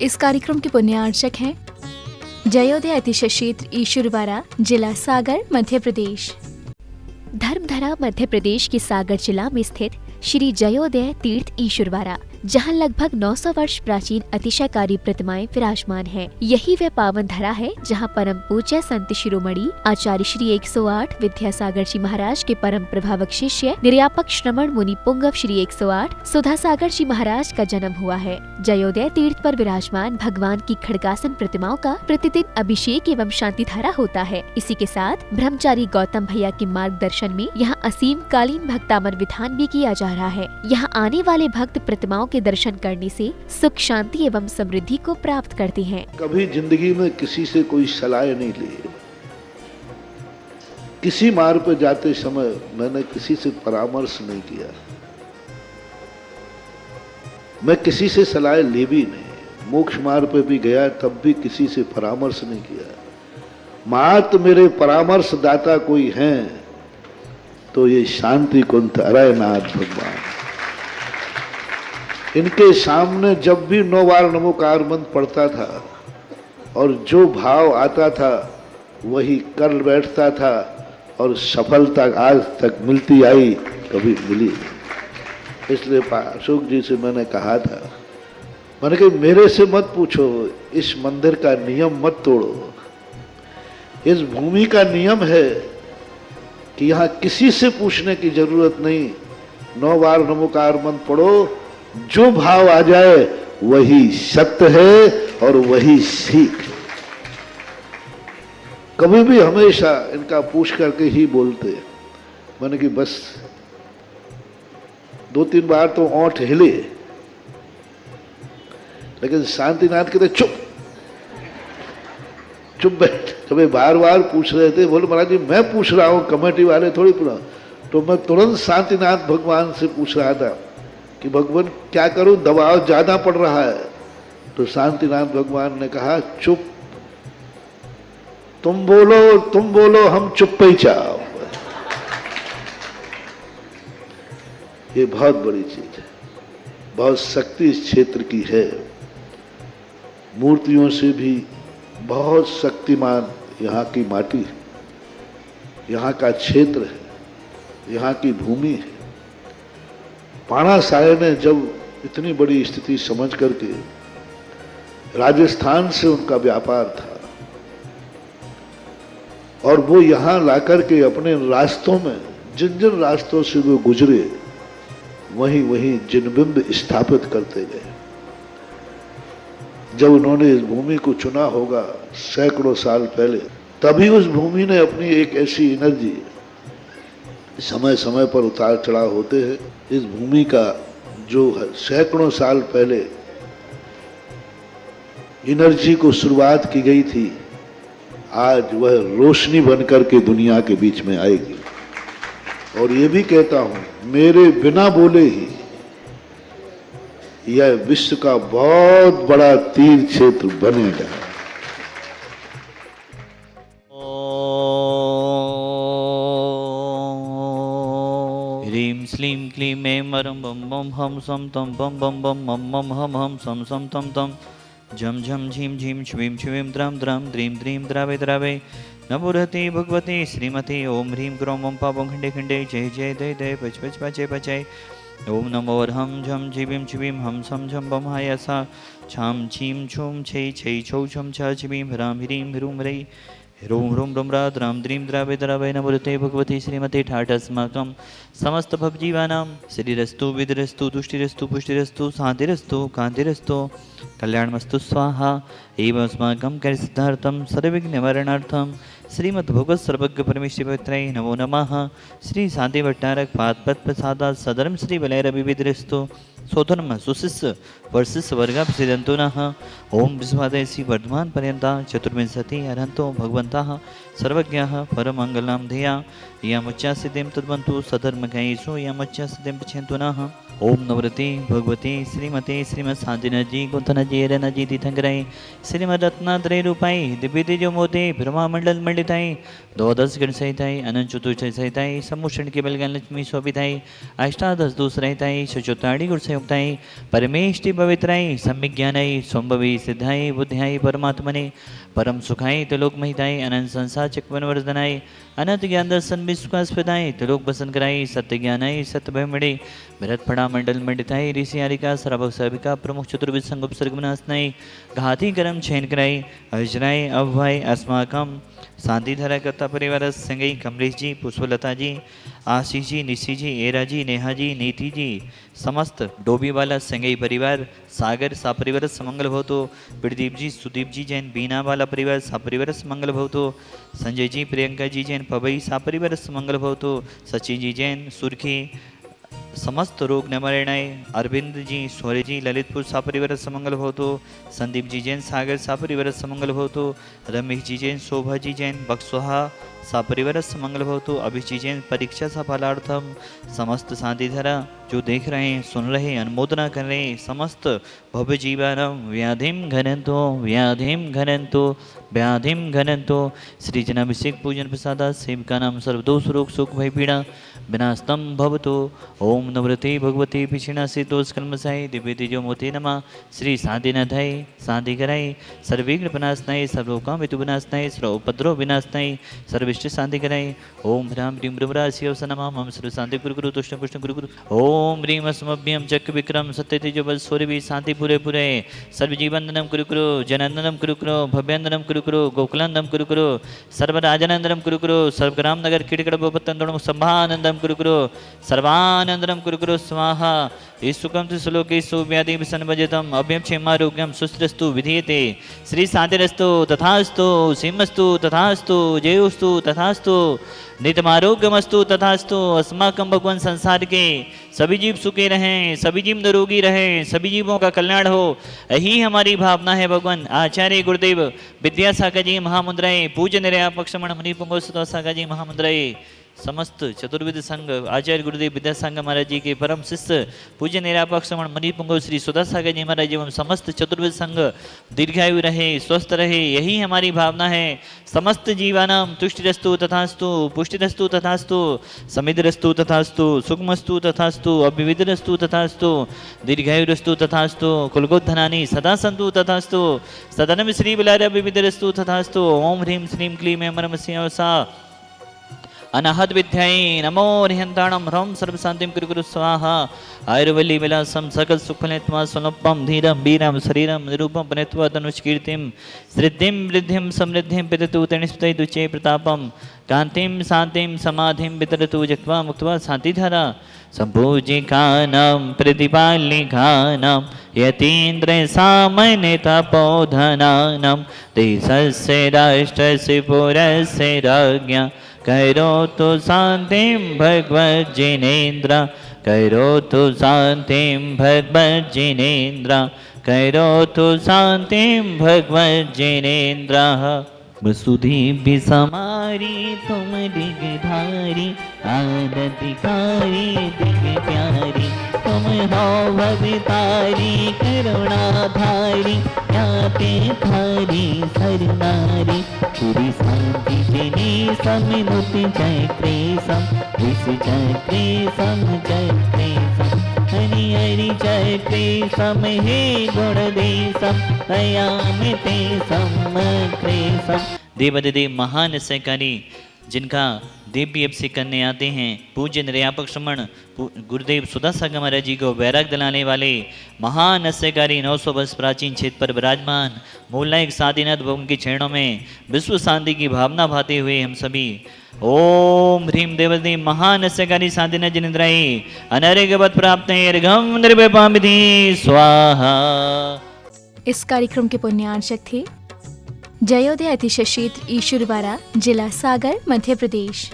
इस कार्यक्रम के पुण्यार्चक हैं जयोदय अतिशय क्षेत्र ईश्वरवाड़ा, जिला सागर, मध्य प्रदेश। धर्मधरा मध्य प्रदेश के सागर जिला में स्थित श्री जयोदय तीर्थ ईश्वरवाड़ा, जहां लगभग 900 वर्ष प्राचीन अतिशयकारी प्रतिमाएं विराजमान हैं। यही वह पावन धरा है जहां परम पूज्य संत शिरोमणि आचार्य श्री 108 विद्यासागर जी महाराज के परम प्रभावक शिष्य निर्यापक श्रमण मुनि पुंगव श्री 108 सुधा सागर जी महाराज का जन्म हुआ है। जयोदय तीर्थ पर विराजमान भगवान की खड़गासन प्रतिमाओं का प्रतिदिन अभिषेक एवं शांति धारा होता है। इसी के साथ ब्रह्मचारी गौतम भैया के मार्गदर्शन में यहाँ असीम कालीन भक्तामर विधान भी किया जा रहा है। यहाँ आने वाले भक्त प्रतिमाओं के दर्शन करने से सुख, शांति एवं समृद्धि को प्राप्त करते हैं। कभी जिंदगी में किसी से कोई सलाह नहीं ली। किसी मार्ग पर जाते समय मैंने किसी से परामर्श नहीं किया। मैं किसी से सलाह ली भी नहीं। मोक्ष मार्ग पर भी गया तब भी किसी से परामर्श नहीं किया। मात्र मेरे परामर्श दाता कोई हैं तो ये शांति कुंठ अरयनाथ भगवान। इनके सामने जब भी 9 बार नमोकार मंत्र पढ़ता था और जो भाव आता था वही कर बैठता था और सफलता आज तक मिलती आई, कभी मिली। इसलिए अशोक जी से मैंने कहा था, मैंने कहा मेरे से मत पूछो, इस मंदिर का नियम मत तोड़ो। इस भूमि का नियम है कि यहाँ किसी से पूछने की जरूरत नहीं। 9 बार नमोकार मंत्र पढ़ो, जो भाव आ जाए वही सत्य है और वही सीख है। कभी भी हमेशा इनका पूछ करके ही बोलते। मैंने कि बस 2-3 बार तो ओंठ हिले, लेकिन शांतिनाथ कहते चुप चुप बैठ। कभी बार बार पूछ रहे थे, बोले महाराज जी मैं पूछ रहा हूं, कमेटी वाले थोड़ी पूछा। तो मैं तुरंत शांतिनाथ भगवान से पूछ रहा था कि भगवान क्या करूं, दबाव ज्यादा पड़ रहा है। तो शांतिनाथ भगवान ने कहा चुप, तुम बोलो हम चुप ही चाहो। ये बहुत बड़ी चीज है, बहुत शक्ति इस क्षेत्र की है। मूर्तियों से भी बहुत शक्तिमान यहाँ की माटी है, यहाँ का क्षेत्र है, यहाँ की भूमि है। पाणा साहे ने जब इतनी बड़ी स्थिति समझ करके, राजस्थान से उनका व्यापार था और वो यहाँ लाकर के अपने रास्तों में जिन जिन रास्तों से वो गुजरे वहीं वहीं जिनबिंब स्थापित करते गए। जब उन्होंने इस भूमि को चुना होगा सैकड़ों साल पहले, तभी उस भूमि ने अपनी एक ऐसी एनर्जी, समय समय पर उतार चढ़ाव होते हैं, इस भूमि का जो है सैकड़ों साल पहले एनर्जी को शुरुआत की गई थी, आज वह रोशनी बनकर के दुनिया के बीच में आएगी। और ये भी कहता हूं, मेरे बिना बोले ही यह विश्व का बहुत बड़ा तीर्थ क्षेत्र बनेगा। ह्रीं श्लीं क्लीं ऐं मरं बम बम हम सम तम बम बम बम मम मम हम सम सम तम तम झम झम झीं झीं श्वीं श्वीं द्रां द्रां द्रीं द्रीं द्रावे द्रावे नमोरहते भगवते श्रीमते ओम ह्रीं क्रों ओम पापं खंडे खंडे जय जय दय दय पच पच पचय पचय ओम नमो अर्हं झम झिबिं छिबिं हम सम झम बम हायसा छाम छीं छूम छै छै छौ छम छ छिबिं ह्रां ह्रीं ह्रूं ह्रै ह्रूं ह्रूं ह्रा द्रां द्रीं द्रावे द्रावे नमोरते भगवते श्रीमते ठाठस्माकं समस्त भवजीवानां श्रीरस्तु विदरस्तु तुष्टिरस्तु पुष्टिरस्तु शान्तिरस्तु कान्तिरस्तु कल्याणमस्तु स्वाहा एवं अस्माकं कार्यसिद्धार्थं सर्वविघ्ननिवारणार्थं श्रीमद्भगवत् सर्वज्ञ परमेश्वरी पवित्राय नमो नमः। श्री शांति भट्टारक पाद प्रसादा सदर्म श्री वलैरविविदरस्तु स्वधर्म सुशिष्य वर्षिष्य वर्गा सिदंतो नः ओम विश्वादय श्री वर्धमान पर्यंता चतुर्विंशति अरहंतो भगवन्तः सर्वज्ञः परमङ्गलं धिया यमुच्चा सिद्धिं तद्वन्तु सधर्मकैषु यमुच्चा सिद्धिं पश्यन्तु नः। ओम नवरते भगवते श्रीमते श्रीमत्साधिनजी गोतनजी एरनजी तीर्थंकराय श्रीमद रत्नात्रय रूपाई दिव्य तेजो मोते ब्रह्मामंडल मंडिताई द्वादश गण सहिताई अनंत चतुर्थ सहिताई सम्मुषण के बलगन लक्ष्मी शोभिताई अष्टादश दूसरहिताई सचोताड़ी गुण संयुक्ताई परमेष्टि पवित्राई सम्यज्ञानाई संभवी सिद्धाई बुद्धियाई परमात्मने परम सुखाई त्रिलोक महिताई अनंत संसार चक्वन वर्धनाई अनंत ज्ञान दर्शन विश्वास प्रदाय त्रिलोक बसन कराई सत्य ज्ञानाई सत्य भय मड़े भरत पड़ा मंडल मंडिताई ऋषि आरिका सरभक सर्विका प्रमुख चतुर्विद संग उपसर्ग विनाशनाई घाती करम छेन कराई अजराय अभय अस्माकम शांति धारा करता परिवार संगई कमलेश जी पुष्पलता जी आशीष जी निशी जी एरा जी नेहा जी नीति जी समस्त डोबी वाला संगई परिवार सागर सापरिवार समंगल भवतो प्रदीप जी सुदीप जी जैन बीना वाला परिवार सापरिवार समंगल भवतो संजय जी प्रियंका जी जैन पवई सापरिवार समंगल भवतो सचिन जी जैन सुर्खी समस्त रोग निवारणाय अरविंद जी स्वरे जी ललितपुर सापरिवार समंगल भवतो संदीप जी जैन सागर सापरिवार समंगल भवतो रमेश जी जैन शोभा जी जैन बक्सोहा सापरिवार समंगल भवतो अभिषेक जैन परीक्षा सफलार्थम समस्त शांतिधारा जो देख रहे हैं सुन रहे हैं अनुमोदना कर रहे हैं समस्त भव्य जीवानम व्याधिम घनंतो व्याधिम घनंतो श्री जनाभिषेक पूजन प्रसादा सेविका नाम सर्वदोष रोग सुख भय पीड़ा विनास्तम भवतो ओम नवरते भगवते पिछिणासी दोष कर्मसाई दिव्य तेजो मोते नमः श्री शांतिनाथाय शांति कराय सर्वविघ्न विनाशनाय सर्वोकाम हेतु विनाशनाय सर्व उपद्रव विनाशनाय सर्विष्ट शांति कराय ओम ह्राम ह्रीं ब्रह्मराशिव नमः मम सर्व शांति गुरु तुष्ट पुष्ट गुरु ओम ह्रीं अस्मभ्यं चक्र विक्रम सत्य तेजो बल सूर्य शांति पूरे सर्व जीवनंदनम कुरु जननंदनम कुरु भव्यंदनम कुरु गोकुलंदम कुरु सर्वराजनंदनम कुरु सर्वग्राम नगर कीटकड़ भूपतंदुम संभानंदम कुरु सर्वानंदनम कुरु स्वाहा ईसुकम श्लोकेशु व्याधि विसन्वजितम अभ्यम क्षेमारोग्यम सुस्त्रस्तु विधीयते श्री शांतिरस्तु तथास्तु सिंहस्तु तथास्तु जयोस्तु तथास्तु नितमारोग्यमस्तु तथास्तु अस्माकं भगवान संसार के सभी जीव सुखी रहें सभी जीव निरोगी रहें सभी जीवों का कल्याण हो यही हमारी भावना है भगवान। आचार्य गुरुदेव विद्यासागर जी महामुद्राए पूज्य निर्यापक्षमण मुनिपुंगो सागर जी महामुद्राए समस्त चतुर्विद संघ आचार्य गुरुदेव विद्यासागर महाराज जी के परम शिष्य पूज्य निरापक्षमण मणिपुंगव श्री सुधासागर जी महाराज एवं समस्त चतुर्विद संघ दीर्घायु रहे स्वस्थ रहे यही हमारी भावना है। समस्त जीवानाम तुष्टिरस्तु तथास्तु पुष्टिरस्तु तथास्तु समिधिरस्तु तथास्तु सुखमस्तु तथास्तु अभिविधिरस्तु तथास्तु दीर्घायुरस्तु तथास्तु कुलगोधनानि सदा सन्तु तथास्तु सदनम श्री बिलार विविधिरस्तु तथास्तु ओम ह्रीं श्रीं क्लीं ऐं परमस्यावसा अनाहत विद्याय नमो निहंताणम ह्रम सर्व शांतिम कुरु स्वाहा आयुर्वल्ली विलासम सकल सुखफलत्वा स्वल्पम धीरम वीरम शरीरम निरूपम पनेत्वा तनुष्कीर्तिम श्रीद्धिम वृद्धिम समृद्धिम पिततु तनिष्ठै दुचे प्रतापम कांतिम शांतिम समाधिम वितरतु जक्त्वा मुक्त्वा शांतिधारा संपूजिकानां प्रतिपालिकानां यतीन्द्र सामान्य तपोधनानां देशस्य राष्ट्रस्य पुरस्य राज्ञा करोतु शांतिं भगवज्जिनेन्द्र करोतु शांतिं भगवज्जिनेन्द्र करोतु शांतिं भगवज्जिनेन्द्र वसुधि विसमारी तुम दिगधारी आरतिकारी दिग प्यारी तुम हो भवतारी करुणाधारी याते थारी सरनारी श्री शांति जिनी समिनुति जय कृष्ण विष जय कृष्ण हरि हरि जय कृष्ण हे गुणदेशम दयामिते कृष्ण। देवादिदेव महान सहकारी जिनका देवी अब से करने आते हैं पूज्य निर्यापक श्रमण गुरुदेव सुधासागर महाराज जी को वैराग दिलाने वाले महान अस्यकारी 900 वर्ष प्राचीन क्षेत्र पर विराजमान मूलनायक साधीनाथ भवन के चरणों में विश्व शांति की भावना भाते हुए हम सभी ओम ह्रीं देवदेव महान अस्यकारी साधीनाथ जिनेन्द्राय अनर्घवत प्राप्त अर्घम निर्विपामिति स्वाहा। इस कार्यक्रम के पुण्यार्चक थे जयोदय अतिशय क्षेत्र ईश्वरवाड़ा जिला सागर मध्य प्रदेश।